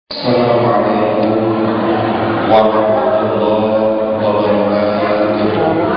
Assalamualaikum warahmatullahi wabarakatuh.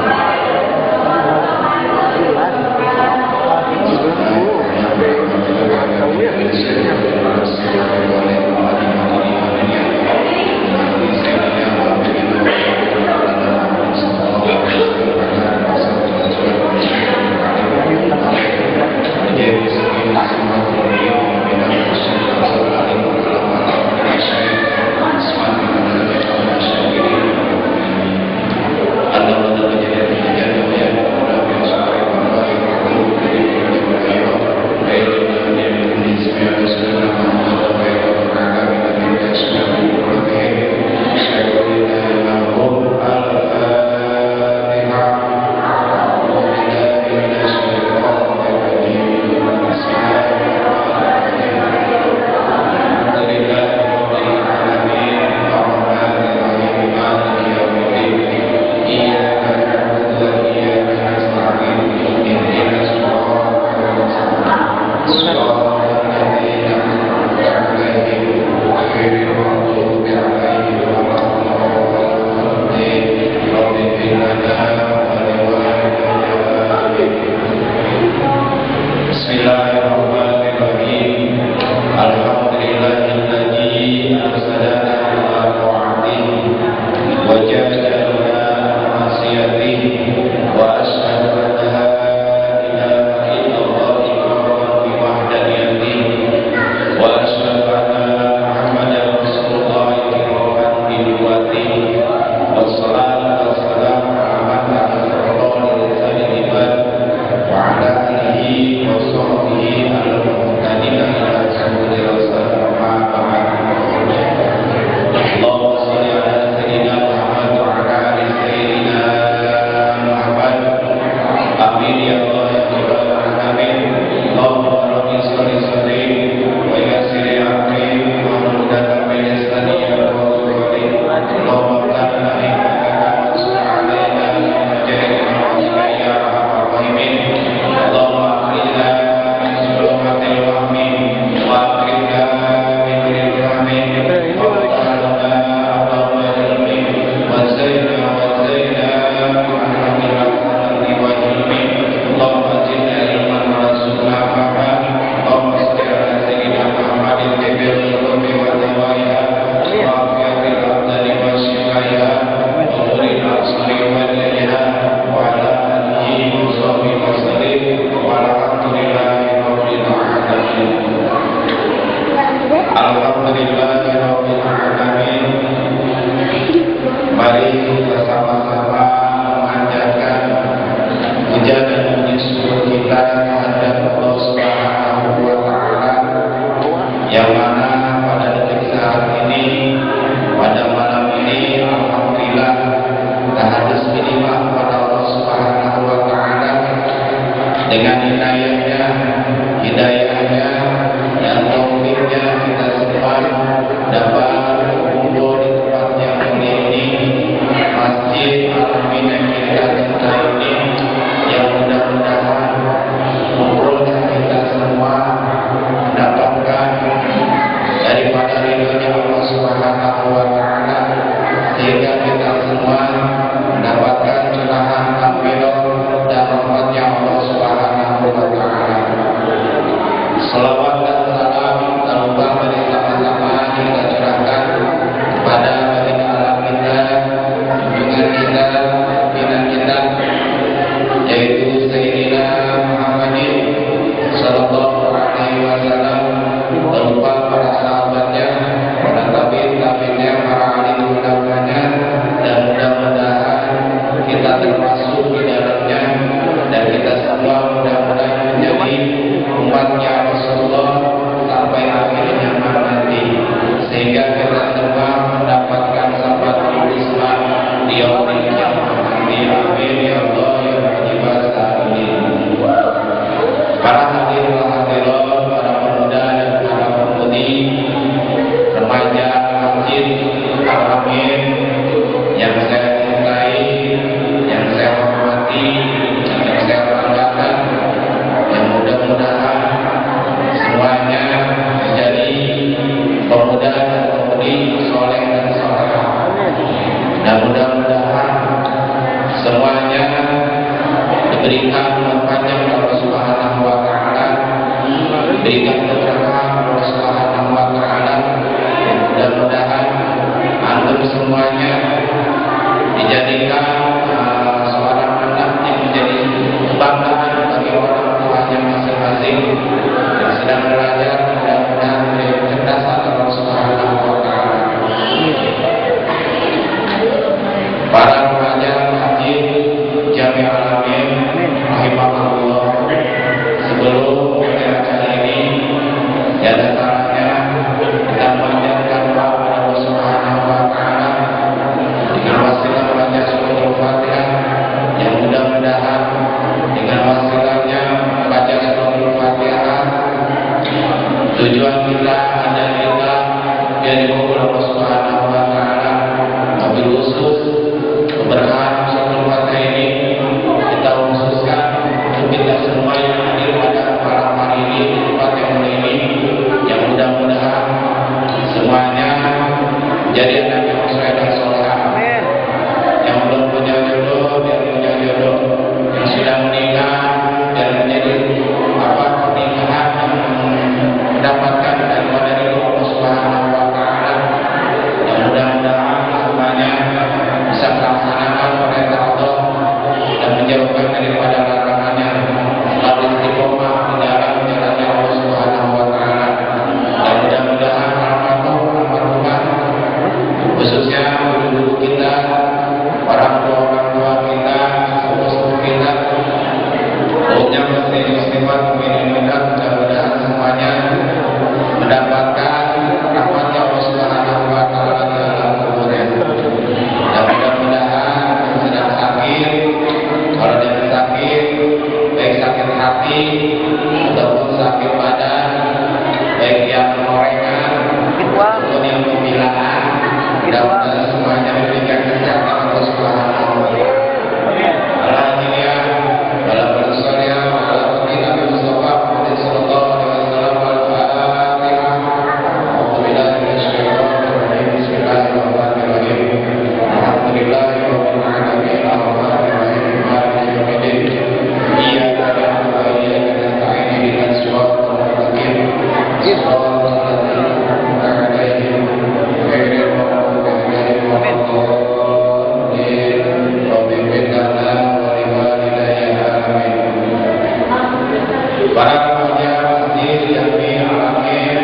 mudah-mudahan menjadi pemuda dan menjadikan seorang anak yang menjadi kebanggaan bagi orang tuanya masing-masing yang sedang belajar, mudah-mudahan menjadi kecerdasan Allah Subhanahu wa Ta'ala. Para remaja Masjid Jami Al-Amin rahimahullah, sebelum mulai acara ini di antaranya kita panjatkan doa kepada Allah Subhanahu wa Ta'ala dengan wasilah membaca surah Al-Fatihah, yang mudah-mudahan dengan wasilahnya membaca surah Al-Fatihah tujuan kita ada kita biar dikabul Allah Subhanahu wa Ta'ala. Wabil khusus keberkahan surah Al-Fatihah ini kita khususkan untuk kita semua yang hadir pada malam hari ini di tempat yang mulia ini, yang mudah-mudahan semuanya jadi anak yang soleh dan solehah. Yang belum punya jodoh biar punya jodoh, yang sudah menikah biar menjadi pernikahan yang mendapatkan daripada ridho Allah Subhanahu wa Ta'ala. Yang mudah-mudahan semuanya bisa melaksanakan perintah Allah dan menjauhkan daripada larangannya, lalu istiqomah di dalam jalannya Allah Subhanahu wa Ta'ala. Dan mudah-mudahan almarhum khususnya guru-guru kita, orang tua kita, sepupu kita, umumnya muslim-muslimat, mukmin-mukminat, mudah-mudahan semuanya mendapatkan rahmatnya Allah Subhanahu wa Ta'ala di alam kuburnya. Dan mudah-mudahan yang sedang sakit, kalau dia sakit, baik sakit hati ataupun sakit badan, baik yang gorengan ataupun yang pembilaan, mudah-mudahan semuanya diberikan kesehatan Allah Subhanahu wa Ta'ala. Alhamdulillah, wala bersoleh, wala berkita Mustafa Muhammad sallallahu alaihi wasallam. Al-Fatihah. Alhamdulillah, bismillahirrahmanirrahim. Alhamdulillahirabbil alamin, arrahmanirrahim, maliki yaumiddin. Iyyaka na'budu wa iyyaka nasta'in, ihdinas siratal mustaqim. Shiratal ladzina an'amta 'alaihim ghairil maghdubi 'alaihim waladdallin. Rabbana ighfir lana wa li walidayya, amin. Para remaja Masjid Jami Al-Amin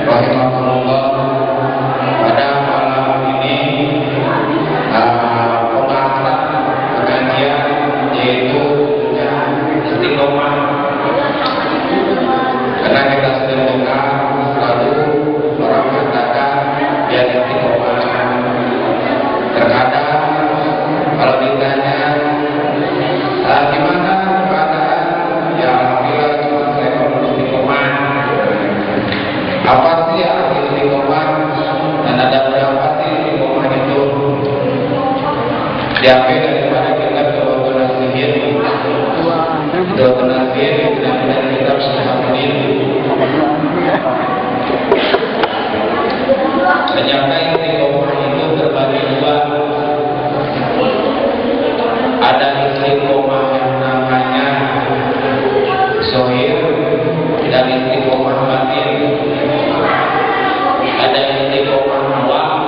rahimahullah, pada malam ini pembahasan pengajian yaitu istiqomah. Karena kita sering dengar selalu orang mengatakan dia istiqomah. Terkadang kalau ditanya gimana keadaan, ya alhamdulillah cuma saya perlu istiqomah. Apa sih arti istiqomah dan ada berapa sih istiqomah itu? Diambil daripada kitab Dawatun Nasihin, Dawatun Nasihin dan kitab Syihabuddin. Ternyata istiqomah itu terbagi dua. Ada istiqomah yang namanya zahir dan istiqomah batin. Ada istiqomah awam,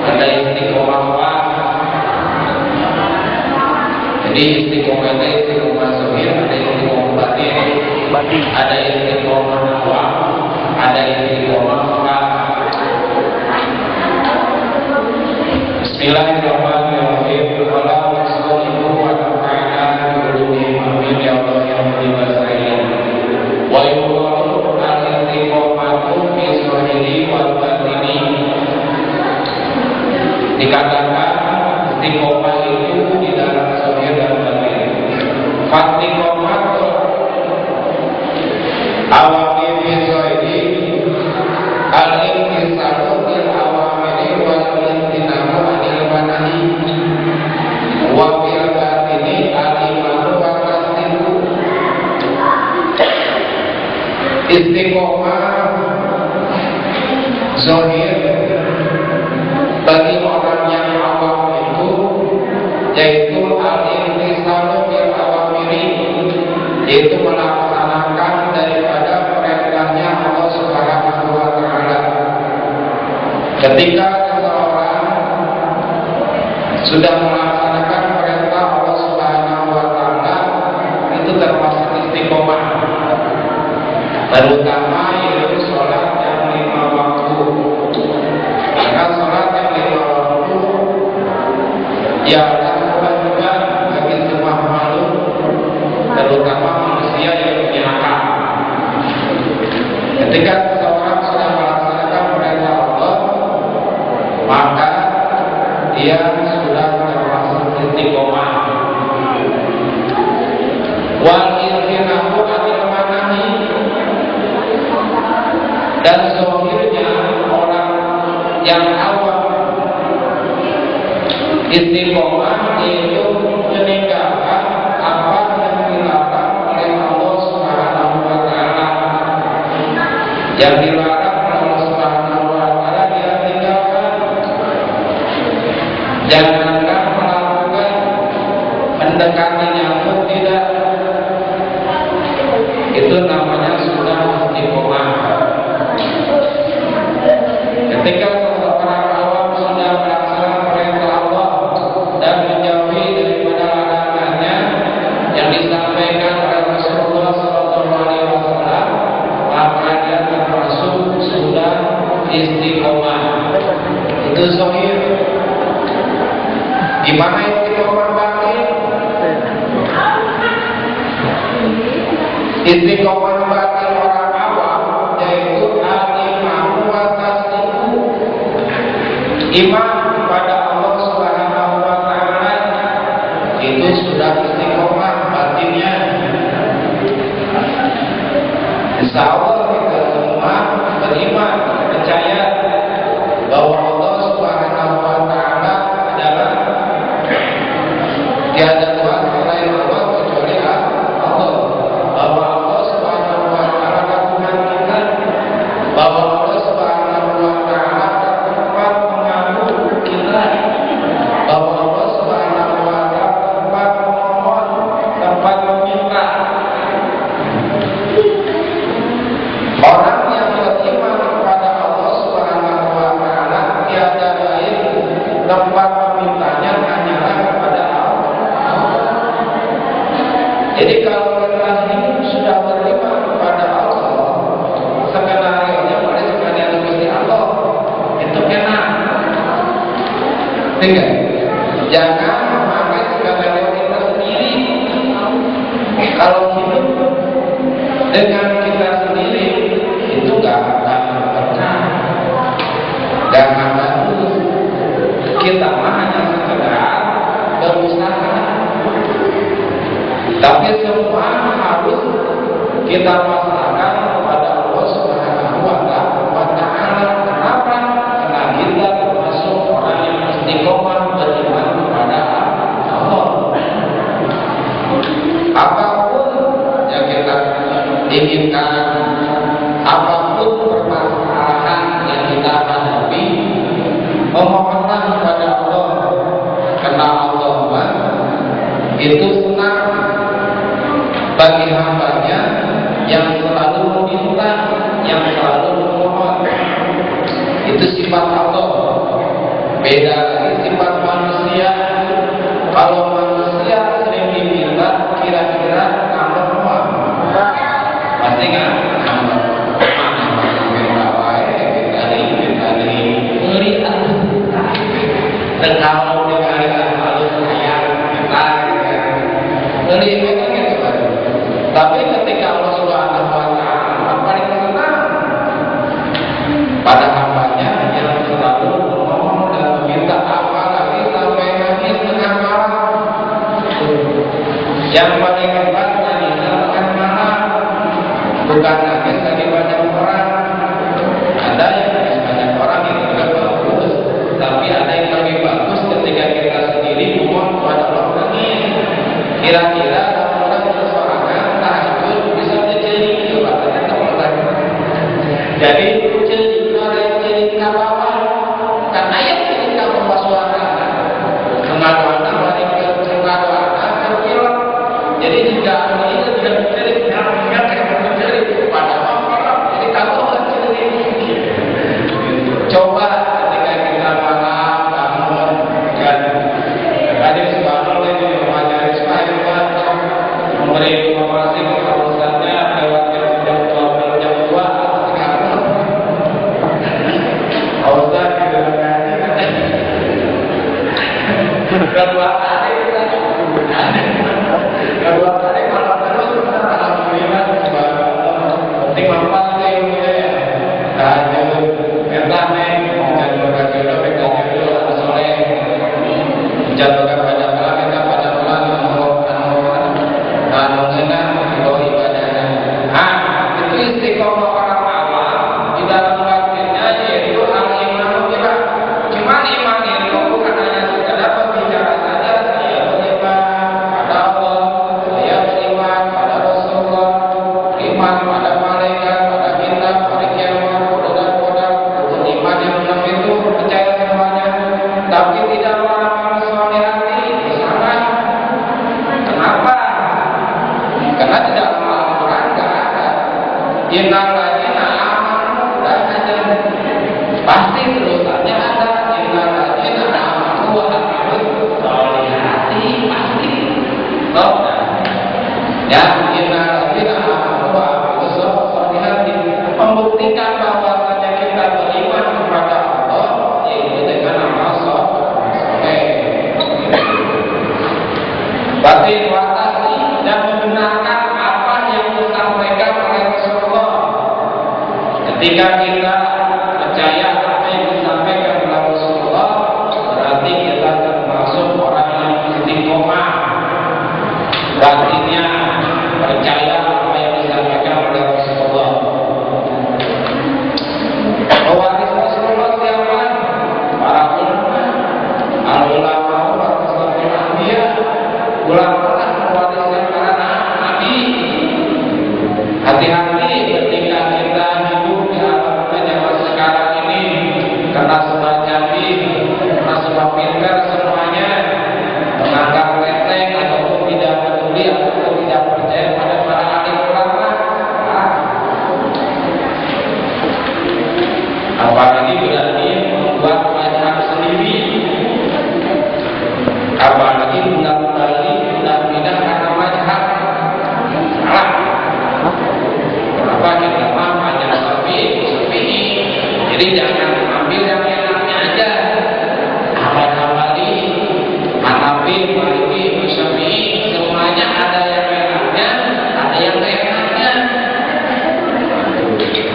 ada istiqomah wa. Jadi istiqomah itu istiqomah zahir, ada istiqomah batin, ada istiqomah awam, ada istiqomah wa. Bismillahirrahmanirrahim. Wa sallallahu wa ta'ala bi amin ya Allah ya mulimasain. Wa yuqalu al-istiqomatu fi zahiri wal batini. Dikatakan istiqomah itu di dalam zahir dan batin. Fatiqomatul awami fi zahiri al-intisalu bil awamiri wal intinamu anil manahi wa bil batini al-imanu wa tasdiqu. Istiqomah zahir bagi orang yang awam itu yaitu al-intisalu bil awamiri, yaitu melaksanakan daripada perintahnya Allah Subhanahu wa Ta'ala. Ketika seseorang sudah melaksanakan perintah Allah Subhanahu wa taala itu termasuk istiqomah, terutama yaitu sholat yang 5 waktu. Karena sholat yang 5 waktu ya kewajiban bagi semua makhluk, terutama manusia yang punya akal. Ketika seseorang sudah melaksanakan perintah Allah, maka dia sudah termasuk istiqomah. Wal irhinahu anil manahi, dan zahirnya orang yang awam istiqomah yaitu meninggalkan apa yang dilarang oleh Allah Subhanahu wa taala. Yang dilarang oleh Allah Subhanahu wa taala dia tinggalkan. Janganlah melakukan mendekati nyamuk, tidak. Itu namanya sudah istiqomah. Ketika seseorang awam sudah melaksanakan perintah Allah dan menjauhi daripada larangannya yang disampaikan oleh Rasulullah SAW, maka dia termasuk sudah istiqomah. Itu zahir. Gimana istiqomah batin? Istiqomah batin orang awam yaitu al-iman wa tasdiq, iman kepada Allah Subhanahu wa taala, itu sudah istiqomah batinnya. Insya Allah kita semua beriman, percaya bahwa Allah Subhanahu wa taala adalah tiada Tuhan selain Allah kecuali Allah, bahwa Allah Subhanahu wa taala Tuhan kita, bahwa Allah Subhanahu wa taala tempat mengaku kita, bahwa Allah Subhanahu wa taala tempat memohon, tempat meminta. Orang yang beriman kepada Allah Subhanahu wa taala tiada lain tempat memintanya hanyalah kepada Allah. Jadi kalau kita hidup sudah beriman kepada Allah, skenario-nya boleh sekalian Gusti Allah, itu enak. Tinggal jangan memakai skenario kita sendiri. Kalau hidup dengan kita sendiri itu gak akan pernah, gak akan bagus. Kita mah hanya sekedar berusaha, tapi semua harus kita pasrahkan kepada Allah Subhanahu wa taala. Kenapa? Karena kita termasuk orang yang istiqomah beriman kepada Allah. Apapun yang kita inginkan, apapun permasalahan yang kita hadapi, memohonlah kepada Allah. Karena Allah itu senang bagi hambanya yang selalu meminta, yang selalu memohon. Itu sifat Allah. Beda lagi sifat manusia. Kalau manusia sering diminta, kira-kira ngambek apa? Pasti nggak ngambek. Minta wae, minta ngeri dan kalau dikalikan halus sayang kita ngeri gitu kan. Tapi ketika Allah Subhanahu wa taala paling senang pada hambanya yang selalu memohon dan meminta, apalagi sampai nangis tengah malam. Yang paling hebat nangis tengah malam, bukan nangis lagi banyak orang. Ada yang nangis banyak orang itu juga bagus, tapi ada yang lebih bagus ketika kita sendiri memohon kepada Allah nangis. Kira-kira kalau orang bersorangan tahajud bisa jadi coba tanya teman-teman. Jadi jadi kawawan kan ayat jadi kawawan suara mengaduana balik ke mengaduana terkilap. Jadi jika ini tidak menjadi ingat menjadi pada orang, jadi kamu jadi coba ketika kita malam bangun dan Kedua kali kalau terus alhamdulillah penting mampat sih ya. Tahajud, entah menjaga jodoh, menjaga jodoh soleh, menjaga pada malam, menjaga pada malam, anu ngena itu ibadahnya. Itu istiqomah orang awam di dalam praktiknya yaitu al-iman kita. Cuman iman itu bukan hanya sekedar berbicara saja. Saya beriman pada Allah, saya beriman pada Rasulullah, iman pada malaikat, pada kitab, pada kiamat, kodar-kodar, iman yang benar itu percaya semuanya. Tapi tidak beramal soleh hati sangat. Kenapa? Karena di dalam Al-Quran tidak ada innalladzina amanu dan ada. Pasti terusannya ada innalladzina amanu wa amilus solihati, pasti. Toh? Ya, innalladzina amanu wa amilus solihati membuktikan bahwasanya kita beriman kepada Allah yaitu dengan amal soleh. Berarti watasi dan membenarkan apa yang disampaikan oleh Rasulullah. Ketika kita percaya apa yang disampaikan oleh Rasulullah, berarti kita termasuk orang yang istiqomah. Artinya percaya apa yang disampaikan oleh Rasulullah. Pewaris Rasulullah siapa? Para ulama. Al-ulama warasatul anbiya. Ulama lah mewariskan para nabi. Hati-hati ketika kita hidup di alam zaman sekarang ini, karena sebab canggih, karena sebab pintar semuanya menganggap enteng ataupun tidak peduli ataupun tidak percaya pada para alim ulama. Apalagi berarti membuat mazhab sendiri. Apalagi pindah karena mazhab. Salah. Kenapa kita mazhab Syafi'i? Jadi jangan ambil yang enaknya aja. Hambali, Hanafi, Maliki, Syafi'i, semuanya ada yang enaknya, ada yang enaknya.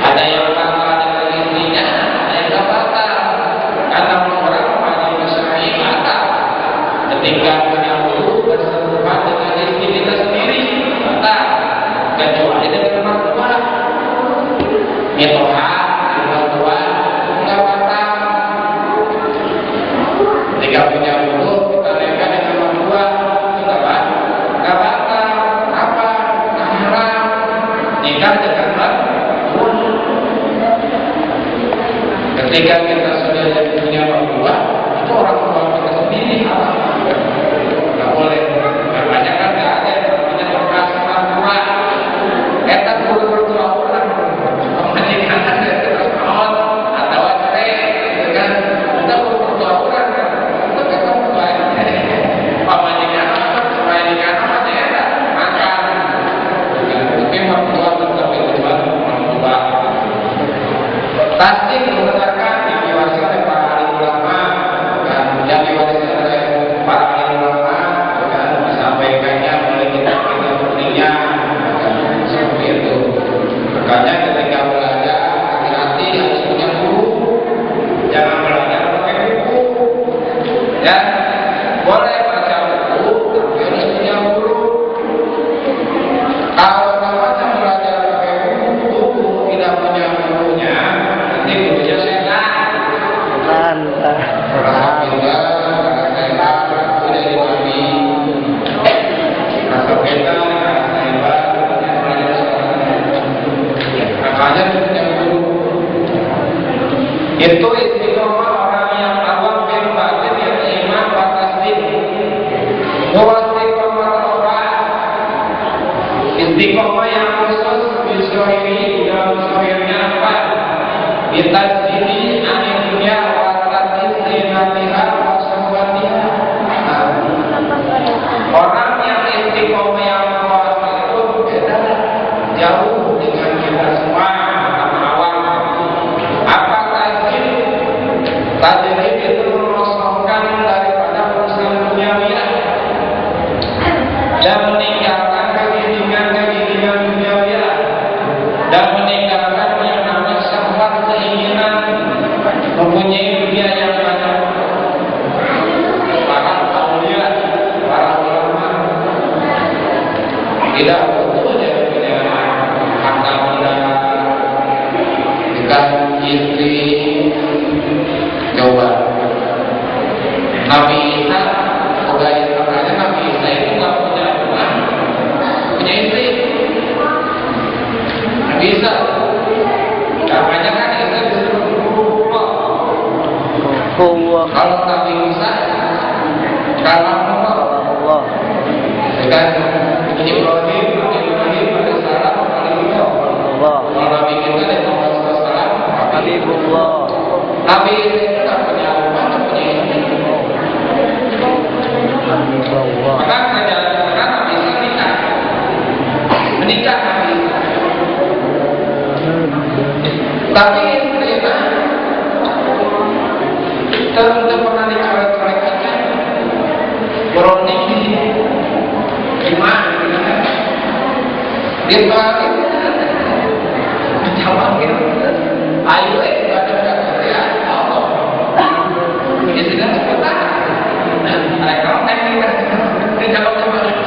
Ada yang batal dengan istrinya, ada yang gak batal. Karena orang mazhab Syafi'i batal. Ketika punya wudhu bersentuhan dengan istri kita sendiri, batal. Kecuali dengan mertua. Mitoha, mertua, enggak batal. Ketika punya wudhu, kita nikah dengan mertua, enggak batal. Apa? Haram. Nikah dengan mertua. Ketika kita sudah punya mertua, itu orang tua kita sendiri haram. Nggak boleh. Makanya kan nggak ada yang namanya bekas mertua. Kita kudu bertua orang. Pemajikan ada terus nol atau cerai, gitu kan? Kita kudu bertua orang. Kita ketemu bertua ini. Pemajikan apa? Pemajikan apa? Tidak makan. Tapi mertua tetap itu mertua. Tasdik mengatakan diwariskan oleh para alim ulama dan yang diwariskan oleh dunia yang banyak, para aulia, para ulama, tidak butuh dia punya harta benda, dengan istri. Coba Nabi Isa, katanya Nabi Isa itu nggak punya rumah, punya istri. Nabi Isa, namanya kan Isa disuruh Allah. Kalau Nabi Isa, kalam Allah. Dengan Ibrahim alaihissalam, Allah. Kalau Nabi kita dan Muhammad SAW, Habibullah. Nabi Isa itu nggak punya rumah, nggak punya istri. Maka kerajaan Nabi Isa menikah Nabi Isa. Tapi ternyata tentu pernah dicoret-coret aja. Browning ini gimana? Dia balik, menjawab gitu. Ayo, ada ya Allah. Ini sudah sebentar. Mereka ini jawab balik.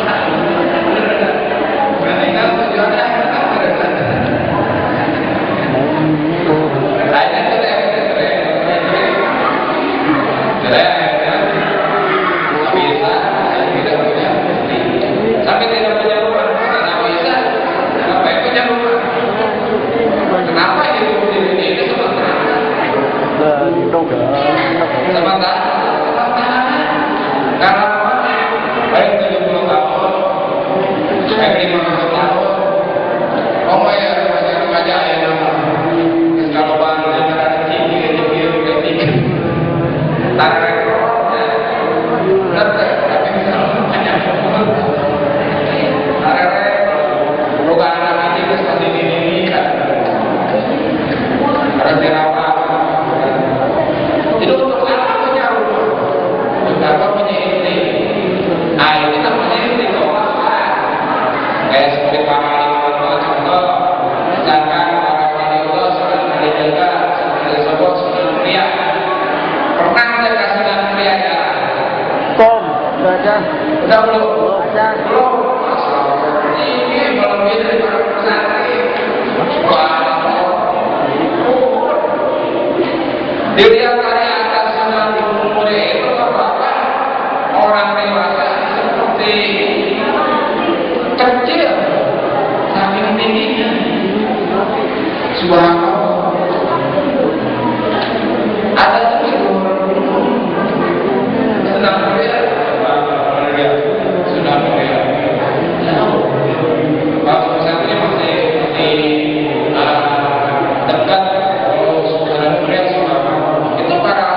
Berarti kan tujuannya udah belum? Belum. Ini belum dari para pesantren. Dilihat dari atas sana umurnya itu apa? Orang dewasa seperti kecil, saking tingginya. Subhanallah. Ada juga senang melihat. Sudah melihat. Waktu pesantren masih dekat. Sudah melihat semua. Itu para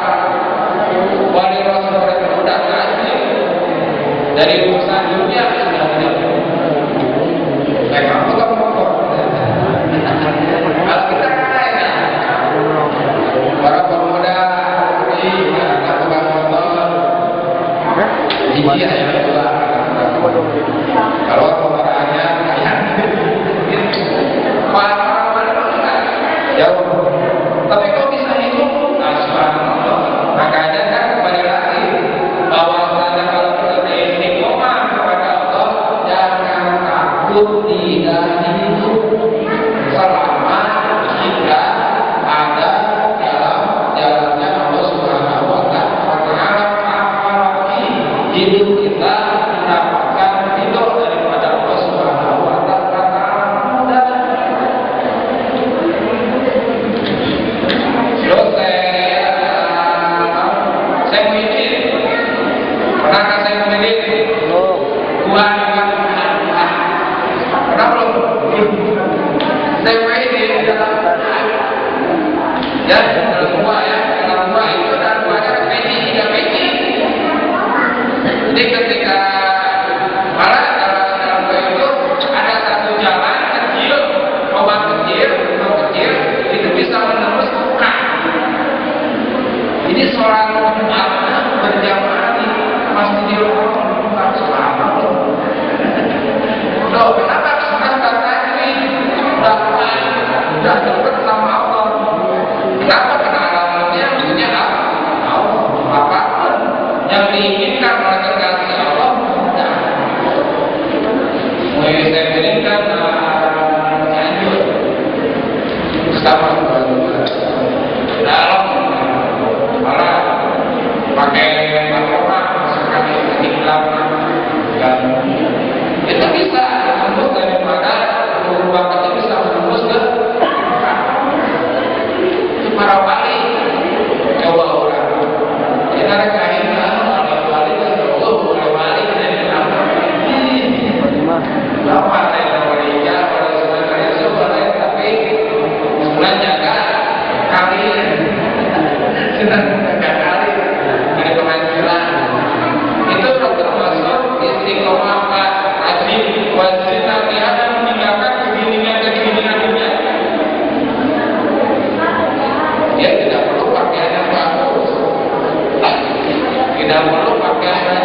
wali rasul termuda asli dari urusan dunia sudah melihat. Mereka bukan pokok. Kalau kita kaya, para pemuda ini lakukan motor. Iya ya. Kalau pemerahannya jauh, tapi kok bisa itu? Makanya kan kembali lagi bahwa kalau kita beristiqomah kepada Allah, jangan takut tidak hidup selama kita ada dalam jalannya Allah Subhanahu wa Ta'ala. Apalagi hidup kita mendapatkan ridho daripada Allah Subhanahu wa Ta'ala. Terus saya mau ini, pernahkah saya memilih Tuhan pernah belum? Saya mau ini dalam ya dalam buah ya, dalam buah itu dalam buahnya peci, 3 peci. Jadi ketika malah dalam itu ada satu jalan kecil, lubang kecil, itu bisa menembus buka. Ini seorang jamaah berjamaah di Masjidil Haram selama. Loh, kenapa sudah tadi udah dekat sama Allah? Kenapa? Karena alamnya dunia apa? pakai makroma sekali hilang dan itu bisa menembus daripada berubah itu bisa menembus ke para wali. Coba orang kita rekain wali dan wali dari lama saya walinya pada sebenarnya sebenarnya tapi mulai jaga kali sedang jaga kali dari pengajian itu termasuk istiqomah wajib latihan dan meninggalkan kegiringan dunia. Dia tidak perlu pakaian yang bagus, tidak perlu pakaiannya.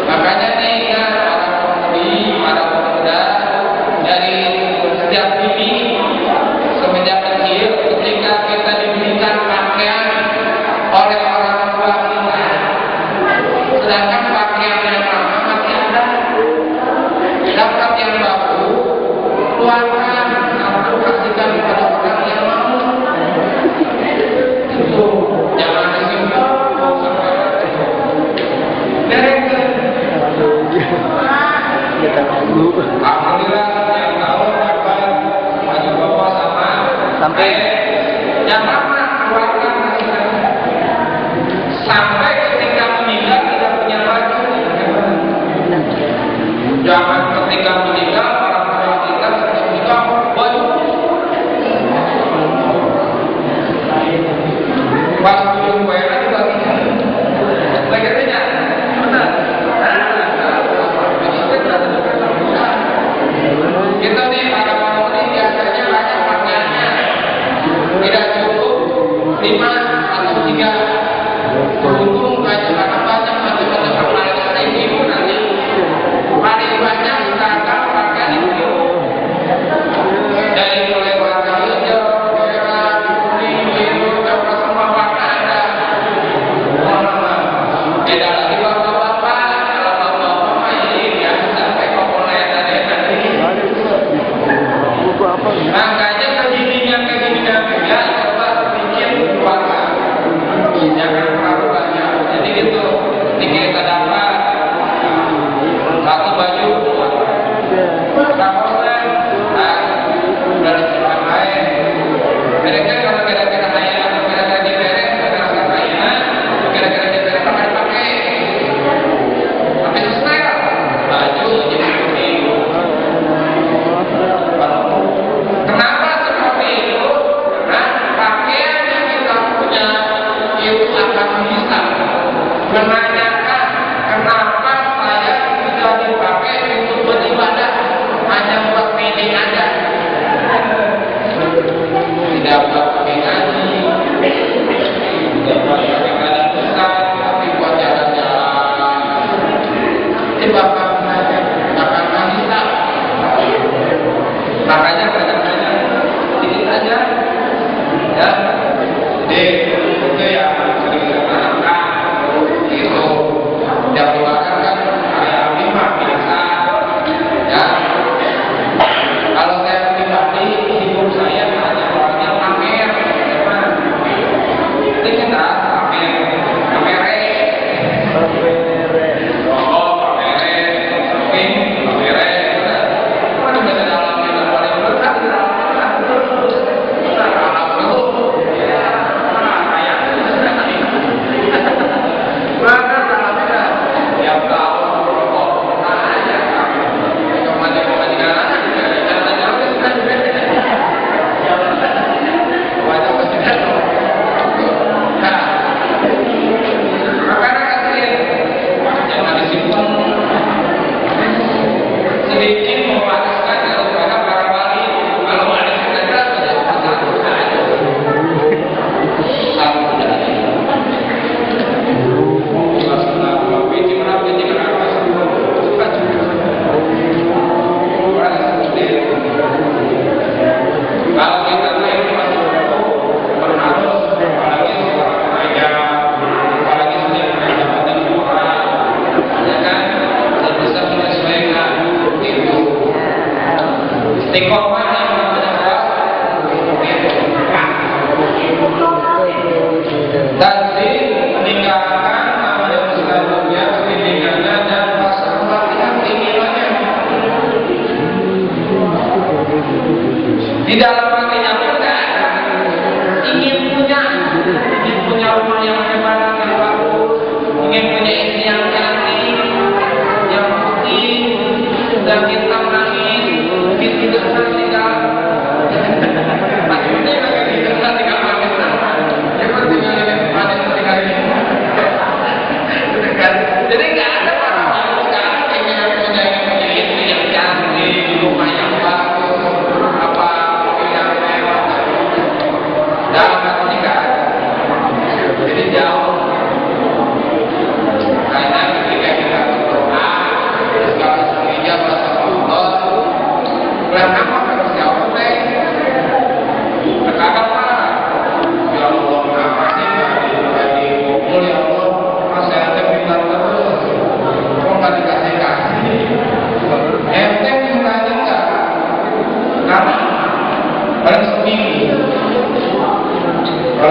Makanya nih ya para pemudi, para pemuda dari setiap ini semenjak kecil ketika kita diberikan pakaian oleh orang tua kita, sedangkan pakaian yang lama masih ada, dapat yang baru keluarkan atau kasihkan kepada orang yang mau. Itu jangan disimpan sampai alhamdulillah yang tahu dapat baju bapak sampai yang lama keluarkan sampai ketika meninggal tidak punya baju. Jangan ketika meninggal orang tua kita sudah punya baju. Baju jumperan juga tidak. Legatnya benar. Kita nih para pemudi biasanya banyak pakaiannya tidak cukup 5 atau 3. Beruntung banyak macam-macam pakaian itu nanti paling banyak sekarang pakaian itu dari mulai warna hijau, merah, kuning, biru, apa semua warna ada. Beda lagi bapak-bapak, kalau bapak-bapak mah ini ya sampai komponen tadi nanti. Makanya kegiringan ya coba bikin keluarga. Jangan terlalu banyak. Jadi gitu, ketika kita dapat satu baju, kaposan, dari tempat lain. Mereka kalau kira-kira hanya atau kira-kira diberes, kira-kira kaya, kira-kira diberes akan dipakai. Tapi selesai baju jadi kuning. Kenapa seperti itu? Karena pakaian yang kita punya itu akan bisa menanyakan kenapa saya sudah dipakai untuk beribadah hanya buat meeting aja, tidak buat pakai ngaji, tidak buat pakai badan besar, tapi buat jalan-jalan. Ini bakal menanya, bakal bisa. Makanya kadang-kadang sedikit aja, ya. Jadi itu ya sering terangkan itu yang keluarkan kan kayak lima biasa, ya. Kalau saya pribadi, hidup saya hanya orangnya pamer,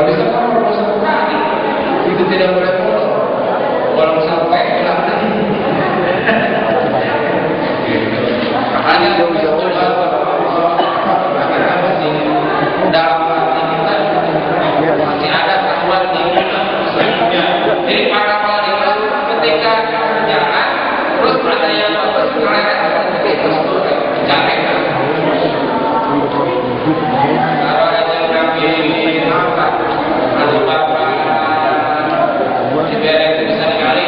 Kalau bisa kan harus satu kali, itu tidak boleh bolong. Bolong sampai belakang. Makanya dalam hati kita masih ada kekuatan sesungguhnya. Jadi para wanita ketika jalan terus ada yang bagus mereka itu cari. Kalau ada Nabi Muhammad, Abu Bakar, biar itu bisa dikali.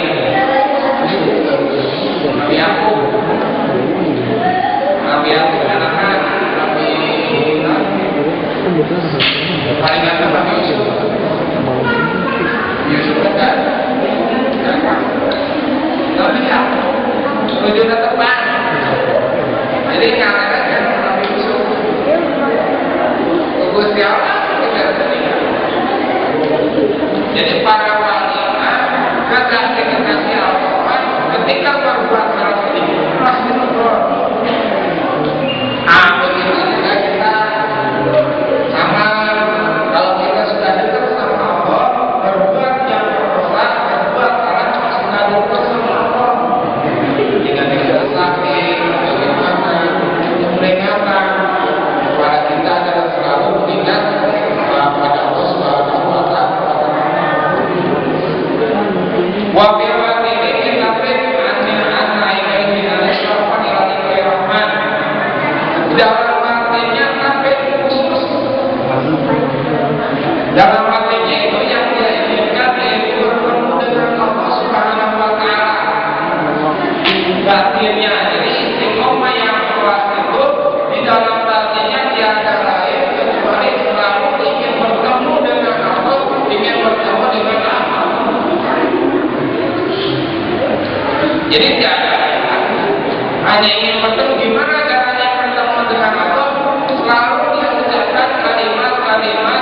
Nabi Yakub, Nabi Yakub anak-anak, Nabi paling ganteng Nabi Yusuf. Yusuf kan? Nabi Yakub, tujuannya terbang. Jadi kadang-kadang Nabi Yusuf, Gusti Allah tidak tertinggal. Jadi para wanita kadang dikasih Allah ketika berbuat salah sedikit pasti berdoa. Begitu juga kita sama kalau kita sudah dekat sama Allah berbuat yang berdosa berbuat salah sudah dekat sama Allah. Jika kita sakit bagaimana peringatan kepada kita adalah selalu mengingat pada Allah Subhanahu wa Ta'ala. Wa biwalidayni tabrik anil anaihi al-syarafan ila rahman. Dalam artinya tabrik khusus. Dalam artinya itu yang dia inginkan yaitu bertemu dengan Allah Subhanahu wa Ta'ala. Batinnya jadi istiqomah yang kuat itu di dalam batinnya tiada lain kecuali selalu ingin bertemu dengan Allah, ingin bertemu dengan Allah. Jadi tiada hanya ingin bertemu. Gimana caranya bertemu dengan Allah? Selalu dia ucapkan kalimat-kalimat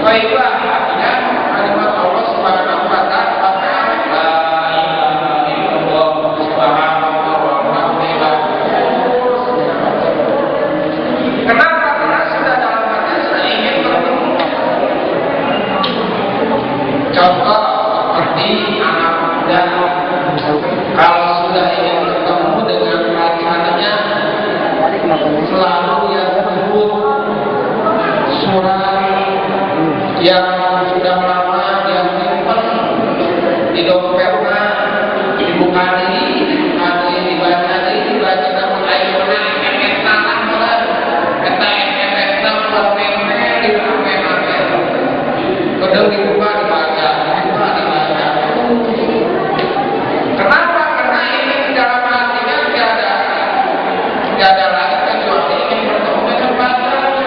baiklah, artinya kalimat Allah Subhanahu wa Ta'ala. Kenapa? Karena sudah dalam hati saya ingin bertemu. Contoh seperti anak muda kalau sudah ingin bertemu dengan pacarnya selalu dia sebut surat yang sudah lama dia simpan di dompetnya, dibuka dibaca namun ayeuna SMS tangan bulan eta SMS buat meme di HP kodel dibuka dibaca. Kenapa? Karena ini dalam hatinya tiada lagi kecuali ingin bertemu dengan pacarnya.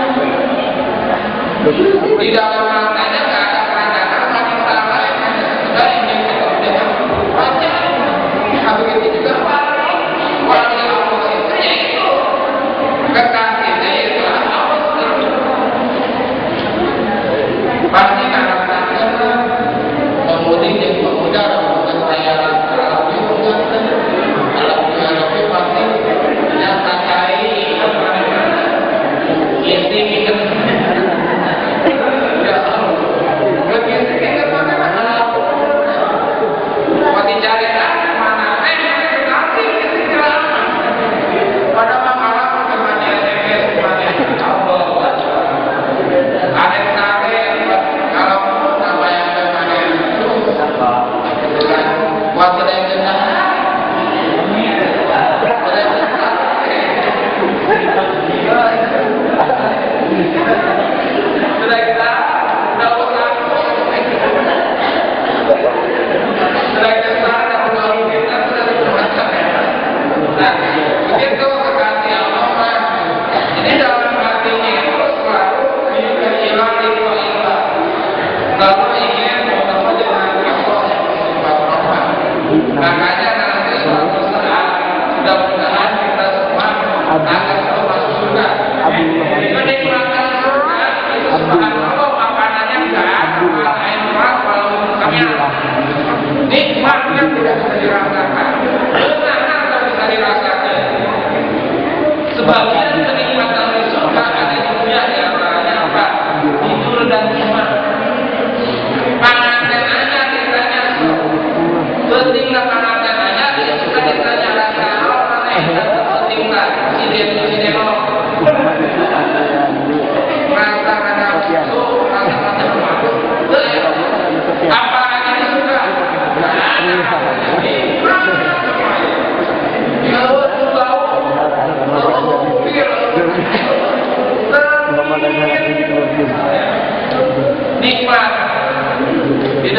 Di dalam hatinya tidak ada pandangan wanita lain, hanya sekedar ingin bertemu dengan pacarnya. Begitu juga wali Allah itu yaitu kekasihnya yaitu Allah. Pasti akan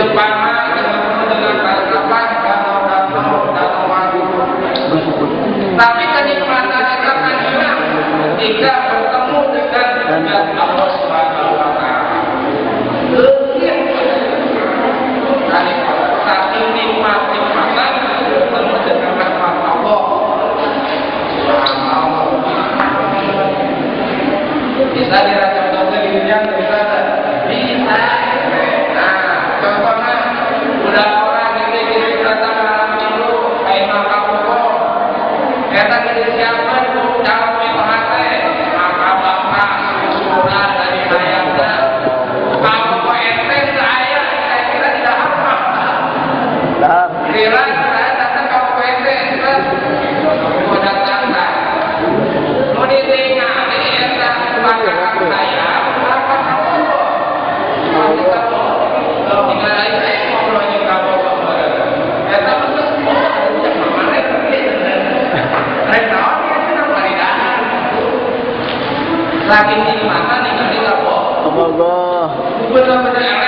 depannya dengan tatapan danau wagu. Tapi kenikmatan kita kan hilang ketika bertemu dengan Allah Subhanahu wa Ta'ala. Saking nikmatan bertemu dengan rahmat Allah Subhanahu wa Ta'ala. Bisa dirasakan dari dunia bisa. Nah, contohnya udah orang yang jadi datang malam minggu kayak makan pokok. Kita jadi siapa itu dalam hati maka bapak sudah dari ayatnya. Kalau kau ente saya kira tidak apa. Kira saya datang kalau ente mau datang tak. Mau ditinggal di ente belakang saya. Saking nikmatan ini tidak bohong. Benar-benar